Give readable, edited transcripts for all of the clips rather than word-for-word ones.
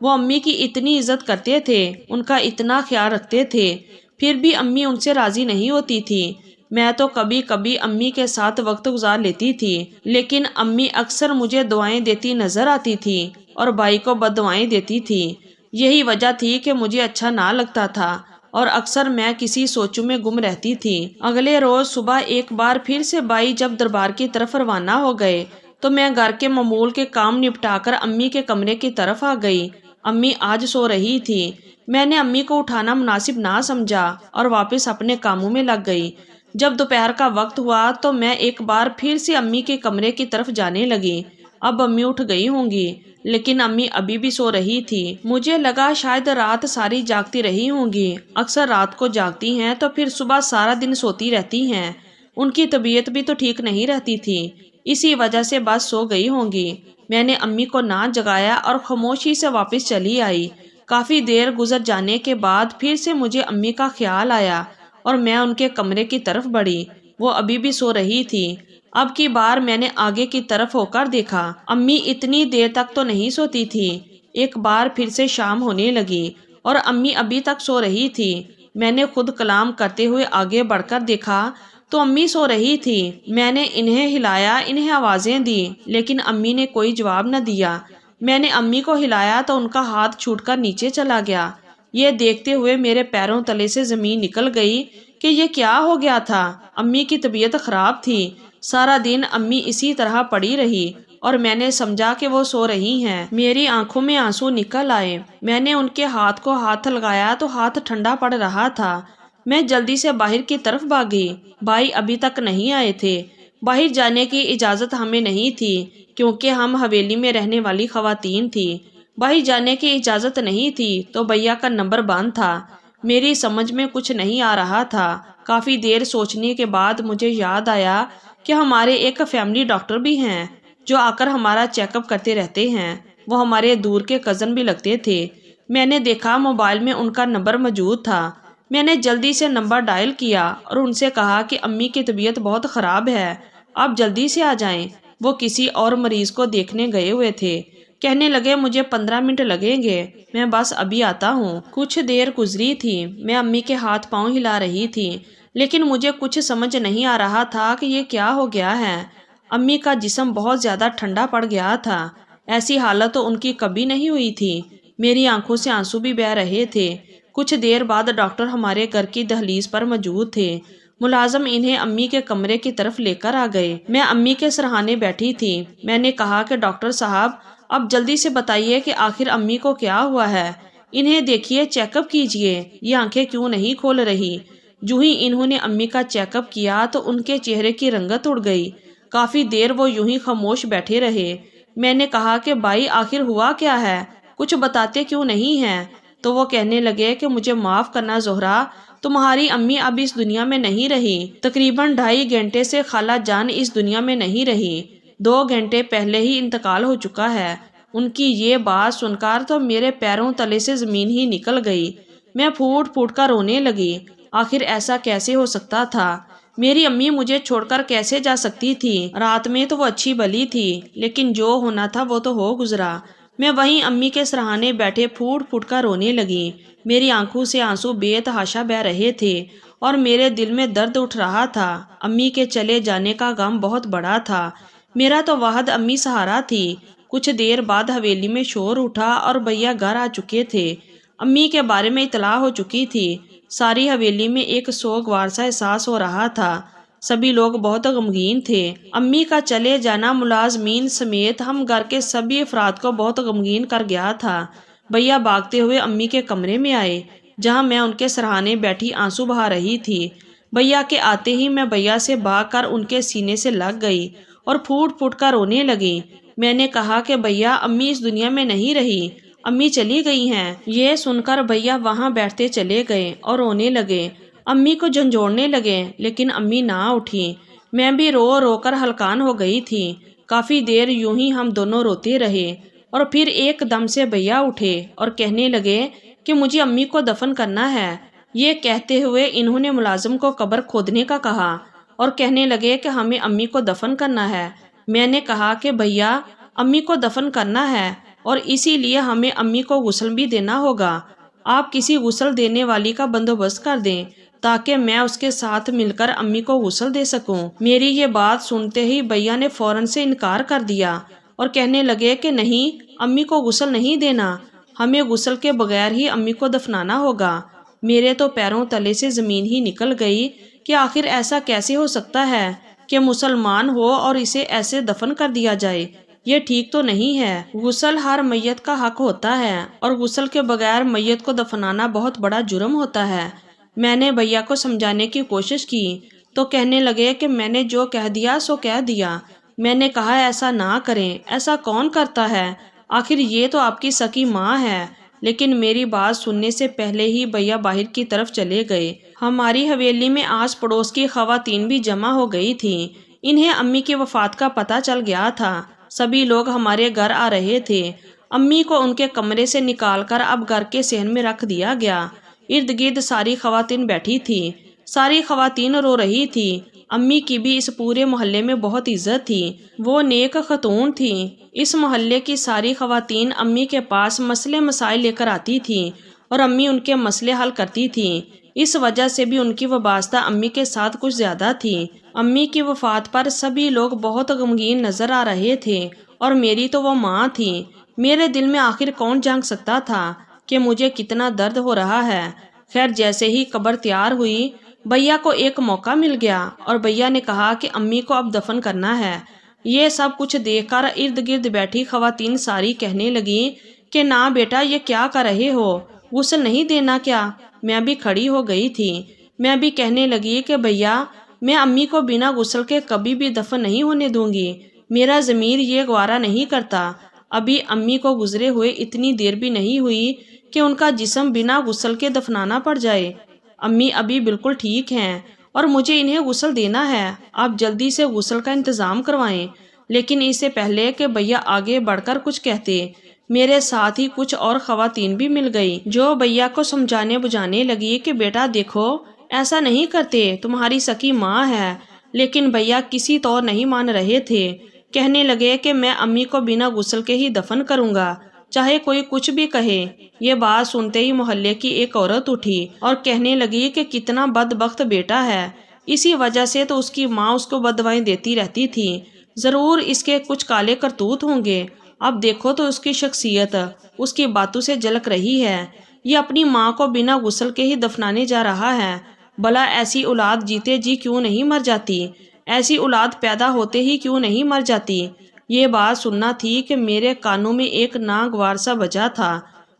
وہ امی کی اتنی عزت کرتے تھے، ان کا اتنا خیال رکھتے تھے، پھر بھی امی ان سے راضی نہیں ہوتی تھی۔ میں تو کبھی کبھی امی کے ساتھ وقت گزار لیتی تھی، لیکن امی اکثر مجھے دعائیں دیتی نظر آتی تھی اور بھائی کو بد دعائیں دیتی تھی۔ یہی وجہ تھی کہ مجھے اچھا نہ لگتا تھا اور اکثر میں کسی سوچوں میں گم رہتی تھی۔ اگلے روز صبح ایک بار پھر سے بھائی جب دربار کی طرف روانہ ہو گئے تو میں گھر کے معمول کے کام نپٹا کر امی کے کمرے کی طرف آ گئی۔ امی آج سو رہی تھی۔ میں نے امی کو اٹھانا مناسب نہ سمجھا اور واپس اپنے کاموں میں لگ گئی۔ جب دوپہر کا وقت ہوا تو میں ایک بار پھر سے امی کے کمرے کی طرف جانے لگی۔ اب امی اٹھ گئی ہوں گی، لیکن امی ابھی بھی سو رہی تھی۔ مجھے لگا شاید رات ساری جاگتی رہی ہوں گی۔ اکثر رات کو جاگتی ہیں تو پھر صبح سارا دن سوتی رہتی ہیں۔ ان کی طبیعت بھی تو ٹھیک نہیں رہتی تھی، اسی وجہ سے بس سو گئی ہوں گی۔ میں نے امی کو نہ جگایا اور خاموشی سے واپس چلی آئی۔ کافی دیر گزر جانے کے بعد پھر سے مجھے امی کا خیال آیا اور میں ان کے کمرے کی طرف بڑھی۔ وہ ابھی بھی سو رہی تھی۔ اب کی بار میں نے آگے کی طرف ہو کر دیکھا، امی اتنی دیر تک تو نہیں سوتی تھی۔ ایک بار پھر سے شام ہونے لگی اور امی ابھی تک سو رہی تھی۔ میں نے خود کلام کرتے ہوئے آگے بڑھ کر دیکھا تو امی سو رہی تھی۔ میں نے انہیں ہلایا، انہیں آوازیں دی، لیکن امی نے کوئی جواب نہ دیا۔ میں نے امی کو ہلایا تو ان کا ہاتھ چھوٹ کر نیچے چلا گیا۔ یہ دیکھتے ہوئے میرے پیروں تلے سے زمین نکل گئی کہ یہ کیا ہو گیا تھا۔ امی کی طبیعت خراب تھی۔ سارا دن امی اسی طرح پڑی رہی اور میں نے سمجھا کہ وہ سو رہی ہیں۔ میری آنکھوں میں آنسو نکل آئے۔ میں نے ان کے ہاتھ کو ہاتھ لگایا تو ہاتھ ٹھنڈا پڑ رہا تھا۔ میں جلدی سے باہر کی طرف بھاگی۔ بھائی ابھی تک نہیں آئے تھے۔ باہر جانے کی اجازت ہمیں نہیں تھی کیونکہ ہم حویلی میں رہنے والی خواتین تھی۔ باہر جانے کی اجازت نہیں تھی تو بھیا کا نمبر بند تھا۔ میری سمجھ میں کچھ نہیں آ رہا تھا۔ کافی دیر سوچنے کے بعد مجھے یاد آیا کہ ہمارے ایک فیملی ڈاکٹر بھی ہیں جو آ کر ہمارا چیک اپ کرتے رہتے ہیں۔ وہ ہمارے دور کے کزن بھی لگتے تھے۔ میں نے دیکھا موبائل میں ان کا نمبر موجود تھا۔ میں نے جلدی سے نمبر ڈائل کیا اور ان سے کہا کہ امی کی طبیعت بہت خراب ہے، آپ جلدی سے آ جائیں۔ وہ کسی اور مریض کو دیکھنے گئے ہوئے تھے۔ کہنے لگے مجھے 15 منٹ لگیں گے، میں بس ابھی آتا ہوں۔ کچھ دیر گزری تھی۔ میں امی کے ہاتھ پاؤں ہلا رہی تھی، لیکن مجھے کچھ سمجھ نہیں آ رہا تھا کہ یہ کیا ہو گیا ہے۔ امی کا جسم بہت زیادہ ٹھنڈا پڑ گیا تھا۔ ایسی حالت تو ان کی کبھی نہیں ہوئی تھی۔ میری آنکھوں سے آنسو بھی بہہ رہے تھے۔ کچھ دیر بعد ڈاکٹر ہمارے گھر کی دہلیز پر موجود تھے۔ ملازم انہیں امی کے کمرے کی طرف لے کر آ گئے۔ میں امی کے سرہانے بیٹھی تھی۔ میں نے کہا کہ ڈاکٹر صاحب اب جلدی سے بتائیے کہ آخر امی کو کیا ہوا ہے۔ انہیں دیکھیے، چیک اپ کیجیے، یہ آنکھیں کیوں نہیں کھول رہی۔ جو ہی انہوں نے امی کا چیک اپ کیا تو ان کے چہرے کی رنگت اڑ گئی۔ کافی دیر وہ یوں ہی خاموش بیٹھے رہے۔ میں نے کہا کہ بھائی آخر ہوا کیا ہے، کچھ بتاتے کیوں نہیں ہیں؟ تو وہ کہنے لگے کہ مجھے معاف کرنا زہرا، تمہاری امی اب اس دنیا میں نہیں رہی۔ تقریباً 2.5 گھنٹے سے خالہ جان اس دنیا میں نہیں رہی۔ 2 گھنٹے پہلے ہی انتقال ہو چکا ہے۔ ان کی یہ بات سن کر تو میرے پیروں تلے سے زمین ہی نکل گئی۔ میں پھوٹ پھوٹ کر رونے لگی۔ آخر ایسا کیسے ہو سکتا تھا؟ میری امی مجھے چھوڑ کر کیسے جا سکتی تھی؟ رات میں تو وہ اچھی بھلی تھی، لیکن جو ہونا تھا وہ تو ہو گزرا۔ میں وہیں امی کے سرہانے بیٹھے پھوٹ پھوٹ کر رونے لگی۔ میری آنکھوں سے آنسو بے تحاشا بہہ رہے تھے اور میرے دل میں درد اٹھ رہا تھا۔ امی کے چلے جانے کا غم بہت بڑا تھا۔ میرا تو واحد امی سہارا تھی۔ کچھ دیر بعد حویلی میں شور اٹھا اور بھیا گھر آ چکے تھے۔ امی کے بارے میں اطلاع ہو چکی تھی۔ ساری حویلی میں ایک سوگوار سا احساس ہو رہا تھا۔ سبھی لوگ بہت غمگین تھے۔ امی کا چلے جانا ملازمین سمیت ہم گھر کے سبھی افراد کو بہت غمگین کر گیا تھا۔ بھیا بھاگتے ہوئے امی کے کمرے میں آئے، جہاں میں ان کے سرہانے بیٹھی آنسو بہا رہی تھی۔ بھیا کے آتے ہی میں بھیا سے بھاگ کر ان کے سینے سے لگ گئی اور پھوٹ پھوٹ کر رونے لگی۔ میں نے کہا کہ بھیا امی اس دنیا میں نہیں رہی، امی چلی گئی ہیں۔ یہ سن کر بھیا وہاں بیٹھتے چلے گئے اور رونے لگے، امی کو جھنجھوڑنے لگے، لیکن امی نہ اٹھی۔ میں بھی رو رو کر ہلکان ہو گئی تھی۔ کافی دیر یوں ہی ہم دونوں روتے رہے اور پھر ایک دم سے بھیا اٹھے اور کہنے لگے کہ مجھے امی کو دفن کرنا ہے۔ یہ کہتے ہوئے انہوں نے ملازم کو قبر کھودنے کا کہا اور کہنے لگے کہ ہمیں امی کو دفن کرنا ہے۔ میں نے کہا کہ بھیا امی کو دفن کرنا ہے اور اسی لیے ہمیں امی کو غسل بھی دینا ہوگا۔ آپ کسی غسل دینے والی کا بندوبست کر دیں تاکہ میں اس کے ساتھ مل کر امی کو غسل دے سکوں۔ میری یہ بات سنتے ہی بھیا نے فوراً سے انکار کر دیا اور کہنے لگے کہ نہیں، امی کو غسل نہیں دینا، ہمیں غسل کے بغیر ہی امی کو دفنانا ہوگا۔ میرے تو پیروں تلے سے زمین ہی نکل گئی کہ آخر ایسا کیسے ہو سکتا ہے کہ مسلمان ہو اور اسے ایسے دفن کر دیا جائے؟ یہ ٹھیک تو نہیں ہے۔ غسل ہر میت کا حق ہوتا ہے اور غسل کے بغیر میت کو دفنانا بہت بڑا جرم ہوتا ہے۔ میں نے بھیا کو سمجھانے کی کوشش کی تو کہنے لگے کہ میں نے جو کہہ دیا سو کہہ دیا۔ میں نے کہا ایسا نہ کریں، ایسا کون کرتا ہے، آخر یہ تو آپ کی سکی ماں ہے۔ لیکن میری بات سننے سے پہلے ہی بھیا باہر کی طرف چلے گئے۔ ہماری حویلی میں آس پڑوس کی خواتین بھی جمع ہو گئی تھیں۔ انہیں امی کی وفات کا پتہ چل گیا تھا۔ سبھی لوگ ہمارے گھر آ رہے تھے۔ امی کو ان کے کمرے سے نکال کر اب گھر کے صحن میں رکھ دیا گیا۔ ارد گرد ساری خواتین بیٹھی تھی، ساری خواتین رو رہی تھی۔ امی کی بھی اس پورے محلے میں بہت عزت تھی، وہ نیک خاتون تھیں۔ اس محلے کی ساری خواتین امی کے پاس مسئلے مسائل لے کر آتی تھیں اور امی ان کے مسئلے حل کرتی تھیں۔ اس وجہ سے بھی ان کی وابستہ امی کے ساتھ کچھ زیادہ تھی۔ امی کی وفات پر سبھی لوگ بہت غمگین نظر آ رہے تھے اور میری تو وہ ماں تھی۔ میرے دل میں آخر کون جانچ سکتا تھا کہ مجھے کتنا درد ہو رہا ہے۔ خیر جیسے ہی قبر تیار ہوئی، بھیا کو ایک موقع مل گیا اور بھیا نے کہا کہ امی کو اب دفن کرنا ہے۔ یہ سب کچھ دیکھ کر ارد گرد بیٹھی خواتین ساری کہنے لگی کہ نہ بیٹا، یہ کیا کر رہے ہو، غسل نہیں دینا کیا؟ میں بھی کھڑی ہو گئی تھی۔ میں بھی کہنے لگی کہ بھیا، میں امی کو بنا غسل کے کبھی بھی دفن نہیں ہونے دوں گی، میرا ضمیر یہ گوارا نہیں کرتا۔ ابھی امی کو گزرے ہوئے اتنی دیر بھی نہیں ہوئی کہ ان کا جسم بنا غسل کے دفنانا پڑ جائے۔ امی ابھی بالکل ٹھیک ہیں اور مجھے انہیں غسل دینا ہے، آپ جلدی سے غسل کا انتظام کروائیں۔ لیکن اس سے پہلے کہ بھیا آگے بڑھ کر کچھ کہتے، میرے ساتھ ہی کچھ اور خواتین بھی مل گئی جو بھیا کو سمجھانے بجھانے لگی کہ بیٹا دیکھو، ایسا نہیں کرتے، تمہاری سکی ماں ہے۔ لیکن بھیا کسی طور نہیں مان رہے تھے، کہنے لگے کہ میں امی کو بنا غسل کے ہی دفن کروں گا، چاہے کوئی کچھ بھی کہے۔ یہ بات سنتے ہی محلے کی ایک عورت اٹھی اور کہنے لگی کہ کتنا بدبخت بیٹا ہے، اسی وجہ سے تو اس کی ماں اس کو بددعائیں دیتی رہتی تھی، ضرور اس کے کچھ کالے کرتوت ہوں گے۔ اب دیکھو تو اس کی شخصیت اس کی باتوں سے جھلک رہی ہے، یہ اپنی ماں کو بنا غسل کے ہی دفنانے جا رہا ہے۔ بھلا ایسی اولاد جیتے جی کیوں نہیں مر جاتی، ایسی اولاد پیدا ہوتے ہی کیوں نہیں مر جاتی؟ یہ بات سننا تھی کہ میرے کانوں میں ایک ناگوار سا بجا تھا۔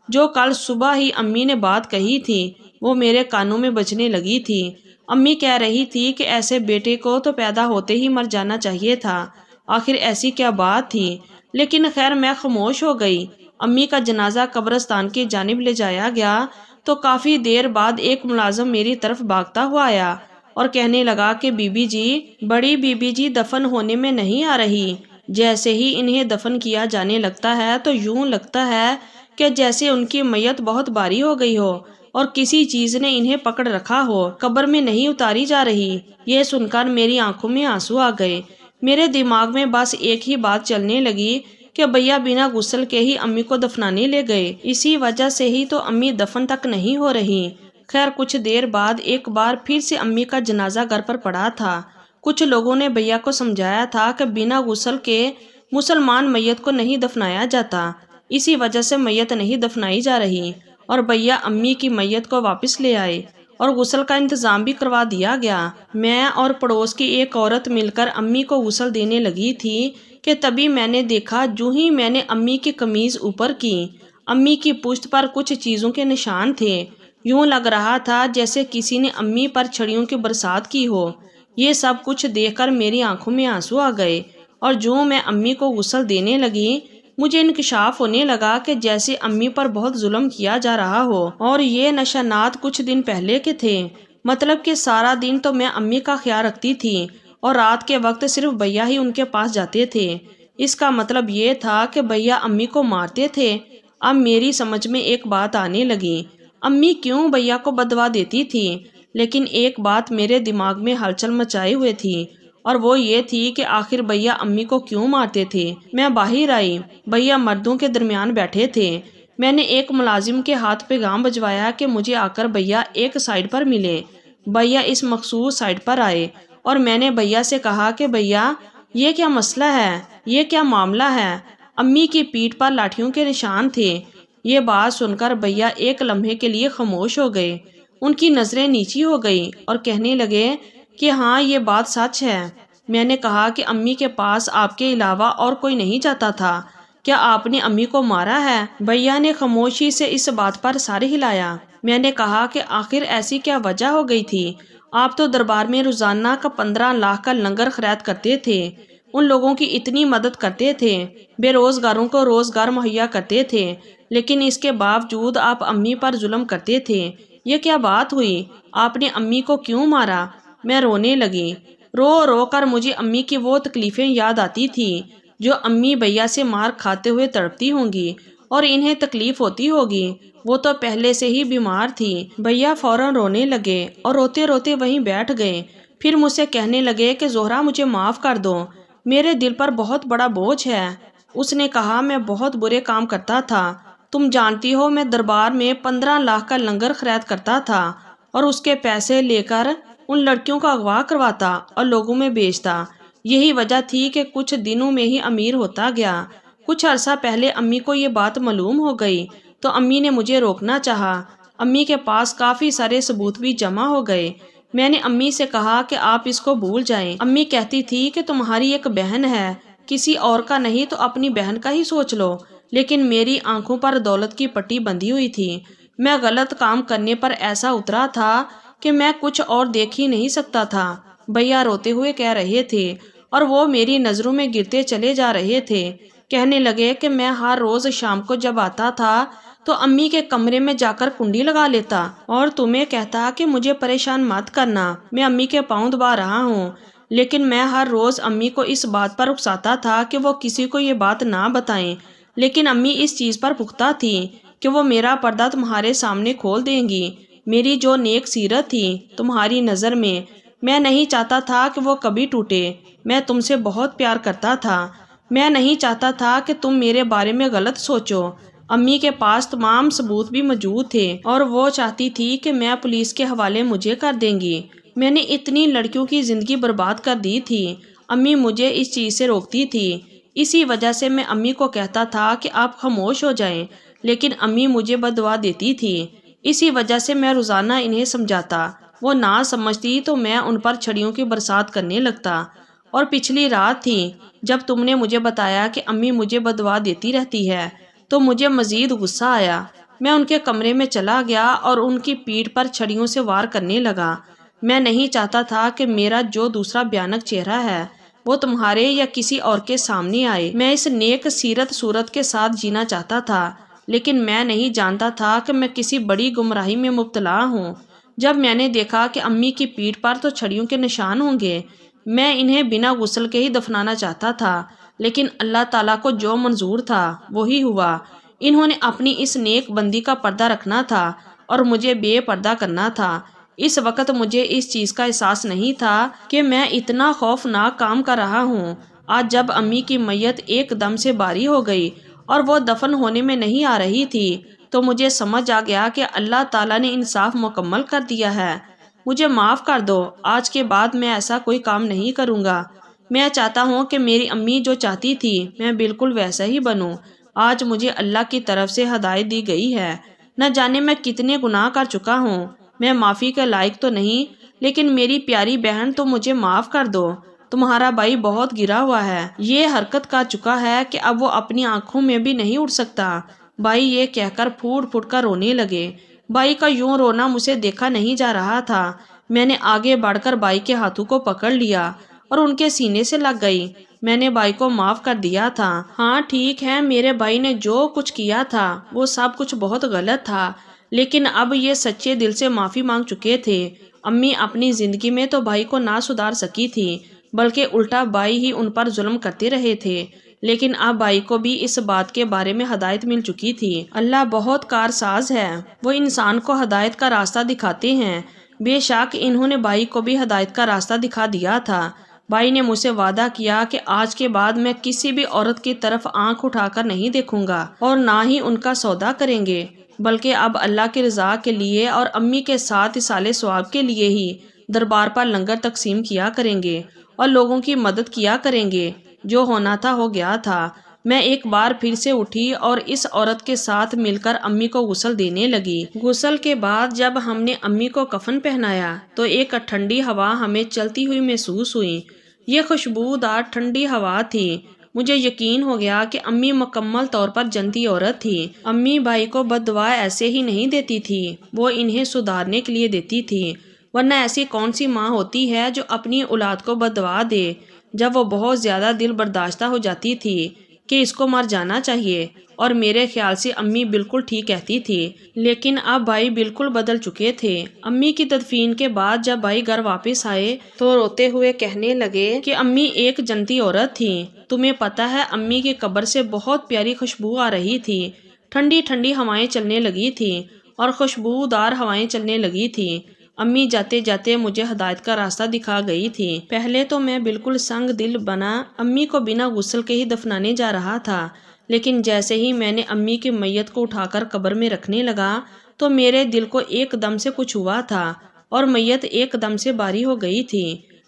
جو کل صبح ہی امی نے بات کہی تھی وہ میرے کانوں میں بجنے لگی تھی۔ امی کہہ رہی تھی کہ ایسے بیٹے کو تو پیدا ہوتے ہی مر جانا چاہیے تھا، آخر ایسی کیا بات تھی؟ لیکن خیر میں خاموش ہو گئی۔ امی کا جنازہ قبرستان کی جانب لے جایا گیا تو کافی دیر بعد ایک ملازم میری طرف بھاگتا ہوا آیا اور کہنے لگا کہ بی بی جی، بڑی بی بی جی دفن ہونے میں نہیں آ رہی۔ جیسے ہی انہیں دفن کیا جانے لگتا ہے تو یوں لگتا ہے کہ جیسے ان کی میت بہت بھاری ہو گئی ہو اور کسی چیز نے انہیں پکڑ رکھا ہو، قبر میں نہیں اتاری جا رہی۔ یہ سن کر میری آنکھوں میں آنسو آ گئے۔ میرے دماغ میں بس ایک ہی بات چلنے لگی کہ بھیا بنا غسل کے ہی امی کو دفنانے لے گئے، اسی وجہ سے ہی تو امی دفن تک نہیں ہو رہی۔ خیر کچھ دیر بعد ایک بار پھر سے امی کا جنازہ گھر پر پڑا تھا۔ کچھ لوگوں نے بھیا کو سمجھایا تھا کہ بنا غسل کے مسلمان میت کو نہیں دفنایا جاتا، اسی وجہ سے میت نہیں دفنائی جا رہی، اور بھیا امی کی میت کو واپس لے آئے اور غسل کا انتظام بھی کروا دیا گیا۔ میں اور پڑوس کی ایک عورت مل کر امی کو غسل دینے لگی تھی کہ تبھی میں نے دیکھا، جو ہی میں نے امی کی قمیض اوپر کی، امی کی پشت پر کچھ چیزوں کے نشان تھے، یوں لگ رہا تھا جیسے کسی نے امی پر چھڑیوں کی برسات کی ہو۔ یہ سب کچھ دیکھ کر میری آنکھوں میں آنسو آ گئے اور جو میں امی کو غسل دینے لگی، مجھے انکشاف ہونے لگا کہ جیسے امی پر بہت ظلم کیا جا رہا ہو، اور یہ نشانات کچھ دن پہلے کے تھے۔ مطلب کہ سارا دن تو میں امی کا خیال رکھتی تھی اور رات کے وقت صرف بھیا ہی ان کے پاس جاتے تھے۔ اس کا مطلب یہ تھا کہ بھیا امی کو مارتے تھے۔ اب میری سمجھ میں ایک بات آنے لگی، امی کیوں بھیا کو بددعا دیتی تھی؟ لیکن ایک بات میرے دماغ میں ہلچل مچائے ہوئے تھی، اور وہ یہ تھی کہ آخر بھیا امی کو کیوں مارتے تھے۔ میں باہر آئی، بھیا مردوں کے درمیان بیٹھے تھے۔ میں نے ایک ملازم کے ہاتھ پیغام بھجوایا کہ مجھے آ کر بھیا ایک سائڈ پر ملے۔ بھیا اس مخصوص سائڈ پر آئے اور میں نے بھیا سے کہا کہ بھیا یہ کیا مسئلہ ہے، یہ کیا معاملہ ہے؟ امی کی پیٹھ پر لاٹھیوں کے نشان تھے۔ یہ بات سن کر بھیا ایک لمحے کے لیے خاموش ہو گئے، ان کی نظریں نیچی ہو گئی اور کہنے لگے کہ ہاں یہ بات سچ ہے۔ میں نے کہا کہ امی کے پاس آپ کے علاوہ اور کوئی نہیں جاتا تھا، کیا آپ نے امی کو مارا ہے؟ بھیا نے خاموشی سے اس بات پر سر ہلایا۔ میں نے کہا کہ آخر ایسی کیا وجہ ہو گئی تھی؟ آپ تو دربار میں روزانہ کا 15 لاکھ کا لنگر خرید کرتے تھے، ان لوگوں کی اتنی مدد کرتے تھے، بے روزگاروں کو روزگار مہیا کرتے تھے، لیکن اس کے باوجود آپ امی پر ظلم کرتے تھے۔ یہ کیا بات ہوئی؟ آپ نے امی کو کیوں مارا؟ میں رونے لگی۔ رو رو کر مجھے امی کی وہ تکلیفیں یاد آتی تھی جو امی بھیا سے مار کھاتے ہوئے تڑپتی ہوں گی اور انہیں تکلیف ہوتی ہوگی۔ وہ تو پہلے سے ہی بیمار تھی۔ بھیا فوراً رونے لگے اور روتے روتے وہیں بیٹھ گئے۔ پھر مجھ سے کہنے لگے کہ زہرا مجھے معاف کر دو، میرے دل پر بہت بڑا بوجھ ہے۔ اس نے کہا میں بہت برے کام کرتا تھا، تم جانتی ہو میں دربار میں 15 لاکھ کا لنگر خرید کرتا تھا اور اس کے پیسے لے کر ان لڑکیوں کا اغوا کرواتا اور لوگوں میں بیچتا۔ یہی وجہ تھی کہ کچھ دنوں میں ہی امیر ہوتا گیا۔ کچھ عرصہ پہلے امی کو یہ بات معلوم ہو گئی تو امی نے مجھے روکنا چاہا۔ امی کے پاس کافی سارے ثبوت بھی جمع ہو گئے۔ میں نے امی سے کہا کہ آپ اس کو بھول جائیں۔ امی کہتی تھی کہ تمہاری ایک بہن ہے، کسی اور کا نہیں تو اپنی بہن کا ہی سوچ لو، لیکن میری آنکھوں پر دولت کی پٹی بندھی ہوئی تھی۔ میں غلط کام کرنے پر ایسا اترا تھا کہ میں کچھ اور دیکھ ہی نہیں سکتا تھا۔ بھیا روتے ہوئے کہہ رہے تھے اور وہ میری نظروں میں گرتے چلے جا رہے تھے۔ کہنے لگے کہ میں ہر روز شام کو جب آتا تھا تو امی کے کمرے میں جا کر کنڈی لگا لیتا اور تمہیں کہتا کہ مجھے پریشان مت کرنا، میں امی کے پاؤں دبا رہا ہوں، لیکن میں ہر روز امی کو اس بات پر اکساتا تھا کہ وہ کسی کو یہ بات نہ بتائیں، لیکن امی اس چیز پر پختہ تھی کہ وہ میرا پردہ تمہارے سامنے کھول دیں گی۔ میری جو نیک سیرت تھی تمہاری نظر میں نہیں چاہتا تھا کہ وہ کبھی ٹوٹے۔ میں تم سے بہت پیار کرتا تھا، میں نہیں چاہتا تھا کہ تم میرے بارے میں غلط سوچو۔ امی کے پاس تمام ثبوت بھی موجود تھے اور وہ چاہتی تھی کہ میں پولیس کے حوالے مجھے کر دیں گی۔ میں نے اتنی لڑکیوں کی زندگی برباد کر دی تھی، امی مجھے اس چیز سے روکتی تھی۔ اسی وجہ سے میں امی کو کہتا تھا کہ آپ خاموش ہو جائیں، لیکن امی مجھے بد دعا دیتی تھی۔ اسی وجہ سے میں روزانہ انہیں سمجھاتا، وہ نہ سمجھتی تو میں ان پر چھڑیوں کی برسات کرنے لگتا۔ اور پچھلی رات تھی جب تم نے مجھے بتایا کہ امی مجھے بد دعا دیتی رہتی ہے تو مجھے مزید غصہ آیا۔ میں ان کے کمرے میں چلا گیا اور ان کی پیٹھ پر چھڑیوں سے وار کرنے لگا۔ میں نہیں چاہتا تھا کہ میرا جو دوسرا بھیانک چہرہ ہے وہ تمہارے یا کسی اور کے سامنے آئے۔ میں اس نیک سیرت صورت کے ساتھ جینا چاہتا تھا، لیکن میں نہیں جانتا تھا کہ میں کسی بڑی گمراہی میں مبتلا ہوں۔ جب میں نے دیکھا کہ امی کی پیٹھ پر تو چھڑیوں کے نشان ہوں گے، میں انہیں بنا غسل کے ہی دفنانا چاہتا تھا، لیکن اللہ تعالیٰ کو جو منظور تھا وہی ہوا۔ انہوں نے اپنی اس نیک بندی کا پردہ رکھنا تھا اور مجھے بے پردہ کرنا تھا۔ اس وقت مجھے اس چیز کا احساس نہیں تھا کہ میں اتنا خوفناک کام کر رہا ہوں۔ آج جب امی کی میت ایک دم سے باری ہو گئی اور وہ دفن ہونے میں نہیں آ رہی تھی تو مجھے سمجھ آ گیا کہ اللہ تعالیٰ نے انصاف مکمل کر دیا ہے۔ مجھے معاف کر دو، آج کے بعد میں ایسا کوئی کام نہیں کروں گا۔ میں چاہتا ہوں کہ میری امی جو چاہتی تھی میں بالکل ویسا ہی بنوں۔ آج مجھے اللہ کی طرف سے ہدایت دی گئی ہے۔ نہ جانے میں کتنے گناہ کر چکا ہوں، میں معافی کے لائق تو نہیں، لیکن میری پیاری بہن تم مجھے معاف کر دو۔ تمہارا بھائی بہت گرا ہوا ہے، یہ حرکت کر چکا ہے کہ اب وہ اپنی آنکھوں میں بھی نہیں اٹھ سکتا۔ بھائی یہ کہہ کر پھوٹ پھوٹ کر رونے لگے۔ بھائی کا یوں رونا مجھے دیکھا نہیں جا رہا تھا۔ میں نے آگے بڑھ کر بھائی کے ہاتھوں کو پکڑ لیا اور ان کے سینے سے لگ گئی۔ میں نے بھائی کو معاف کر دیا تھا۔ ہاں ٹھیک ہے، میرے بھائی نے جو کچھ کیا تھا وہ سب کچھ بہت غلط تھا، لیکن اب یہ سچے دل سے معافی مانگ چکے تھے۔ امی اپنی زندگی میں تو بھائی کو نہ سدھار سکی تھی، بلکہ الٹا بھائی ہی ان پر ظلم کرتے رہے تھے، لیکن اب بھائی کو بھی اس بات کے بارے میں ہدایت مل چکی تھی۔ اللہ بہت کارساز ہے، وہ انسان کو ہدایت کا راستہ دکھاتے ہیں۔ بے شک انہوں نے بھائی کو بھی ہدایت کا راستہ دکھا دیا تھا۔ بھائی نے مجھ سے وعدہ کیا کہ آج کے بعد میں کسی بھی عورت کی طرف آنکھ اٹھا کر نہیں دیکھوں گا اور نہ ہی ان کا سودا کریں گے، بلکہ اب اللہ کی رضا کے لیے اور امی کے ساتھ ایصال ثواب کے لیے ہی دربار پر لنگر تقسیم کیا کریں گے اور لوگوں کی مدد کیا کریں گے۔ جو ہونا تھا ہو گیا تھا۔ میں ایک بار پھر سے اٹھی اور اس عورت کے ساتھ مل کر امی کو غسل دینے لگی۔ غسل کے بعد جب ہم نے امی کو کفن پہنایا تو ایک ٹھنڈی ہوا ہمیں چلتی ہوئی محسوس ہوئی۔ یہ خوشبودار ٹھنڈی ہوا تھی۔ مجھے یقین ہو گیا کہ امی مکمل طور پر جنتی عورت تھی۔ امی بھائی کو بد دعا ایسے ہی نہیں دیتی تھی، وہ انہیں سدھارنے کے لیے دیتی تھی، ورنہ ایسی کون سی ماں ہوتی ہے جو اپنی اولاد کو بد دعا دے۔ جب وہ بہت زیادہ دل برداشتہ ہو جاتی تھی کہ اس کو مر جانا چاہیے، اور میرے خیال سے امی بالکل ٹھیک کہتی تھی، لیکن اب بھائی بالکل بدل چکے تھے۔ امی کی تدفین کے بعد جب بھائی گھر واپس آئے تو روتے ہوئے کہنے لگے کہ امی ایک جنتی عورت تھی، تمہیں پتہ ہے امی کی قبر سے بہت پیاری خوشبو آ رہی تھی، ٹھنڈی ٹھنڈی ہوائیں چلنے لگی تھی اور خوشبودار ہوائیں چلنے لگی تھی۔ امی جاتے جاتے مجھے ہدایت کا راستہ دکھا گئی تھی۔ پہلے تو میں بالکل سنگ دل بنا امی کو بنا غسل کے ہی دفنانے جا رہا تھا، لیکن جیسے ہی میں نے امی کی میت کو اٹھا کر قبر میں رکھنے لگا تو میرے دل کو ایک دم سے کچھ ہوا تھا اور میت ایک دم سے بھاری ہو گئی تھی۔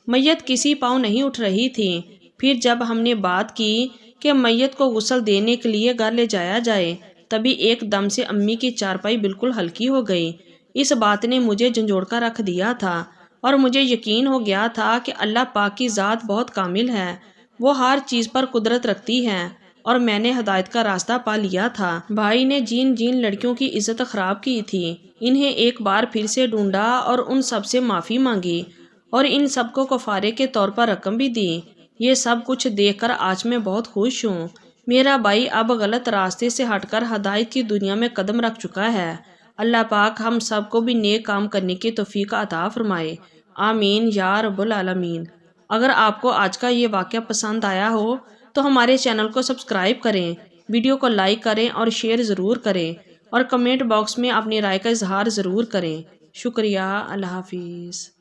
میت کسی پاؤں نہیں اٹھ رہی تھی۔ پھر جب ہم نے بات کی کہ میت کو غسل دینے کے لیے گھر لے جایا جائے، تبھی ایک دم سے امی کی چارپائی بالکل ہلکی ہو گئی۔ اس بات نے مجھے جھنجھوڑ کر رکھ دیا تھا اور مجھے یقین ہو گیا تھا کہ اللہ پاک کی ذات بہت کامل ہے، وہ ہر چیز پر قدرت رکھتی ہے، اور میں نے ہدایت کا راستہ پا لیا تھا۔ بھائی نے جن جن لڑکیوں کی عزت خراب کی تھی انہیں ایک بار پھر سے ڈھونڈا اور ان سب سے معافی مانگی اور ان سب کو کفارے کے طور پر رقم بھی دی۔ یہ سب کچھ دیکھ کر آج میں بہت خوش ہوں۔ میرا بھائی اب غلط راستے سے ہٹ کر ہدایت کی دنیا میں قدم رکھ چکا ہے۔ اللہ پاک ہم سب کو بھی نیک کام کرنے کی توفیق عطا فرمائے، آمین یا رب العالمین۔ اگر آپ کو آج کا یہ واقعہ پسند آیا ہو تو ہمارے چینل کو سبسکرائب کریں، ویڈیو کو لائک کریں اور شیئر ضرور کریں، اور کمنٹ باکس میں اپنی رائے کا اظہار ضرور کریں۔ شکریہ، اللہ حافظ۔